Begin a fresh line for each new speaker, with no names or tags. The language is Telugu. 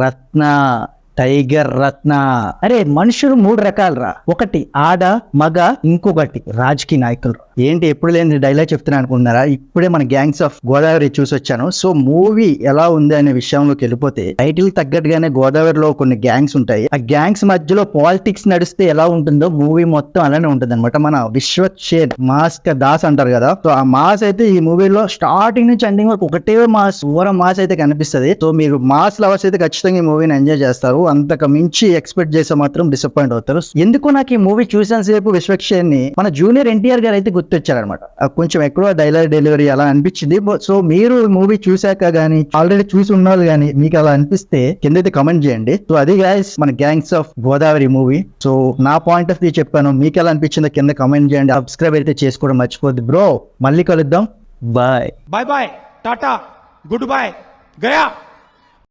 రత్న, టైగర్ రత్న. అరే మనుషులు 3 రకాలరా, ఒకటి ఆడ మగ, ఇంకొకటి రాజకీయ నాయకులు. ఏంటి ఎప్పుడు లేని డైలాగ్ చెప్తున్నా అనుకుంటున్నారా? ఇప్పుడే మన గ్యాంగ్స్ ఆఫ్ గోదావరి చూసి వచ్చాను. సో మూవీ ఎలా ఉంది అనే విషయంలోకి వెళ్ళిపోతే, టైటిల్ తగ్గట్టుగానే గోదావరిలో కొన్ని గ్యాంగ్స్ ఉంటాయి. ఆ గ్యాంగ్స్ మధ్యలో పాలిటిక్స్ నడిస్తే ఎలా ఉంటుందో మూవీ మొత్తం అలానే ఉంటుంది అనమాట. మన విశ్వక్షేన్ మాస్క దాస్ అంటారు కదా, సో ఆ మాస్ అయితే ఈ మూవీలో స్టార్టింగ్ నుంచి ఎండింగ్ వరకు ఒకటే మాస్, మాస్ అయితే కనిపిస్తుంది. సో మీరు మాస్ లవర్స్ అయితే ఖచ్చితంగా ఈ మూవీని ఎంజాయ్ చేస్తారు. అంతకు మించి ఎక్స్పెక్ట్ చేస్తే మాత్రం డిసప్పాయింట్ అవుతారు. ఎందుకు నాకు ఈ మూవీ చూసిన సేపు విశ్వక్షేన్ ని మన జూనియర్ ఎన్టీఆర్ గారు అయితే గుర్తొచ్చారనమాట. కొంచెం ఎక్కడో డైలాగ్ డెలివరీ అలా అనిపించింది. సో మీరు మూవీ చూసాక గానీ, ఆల్రెడీ చూసి ఉన్నారు గానీ మీకు అలా అనిపిస్తే కిందైతే కమెంట్ చేయండి. సో అది గైస్ మన gangs of Godavari movie. So నా పాయింట్ ఆఫ్ వ్యూ చెప్పాను, మీకు ఎలా అనిపించిందో కింద కమెంట్ చేయండి. సబ్స్క్రైబ్ అయితే చేసుకోవడం మర్చిపోద్ది బ్రో. మళ్ళీ కలుద్దాం. బాయ్
బాయ్ బాయ్, టాటా, గుడ్ బాయ్, గయా.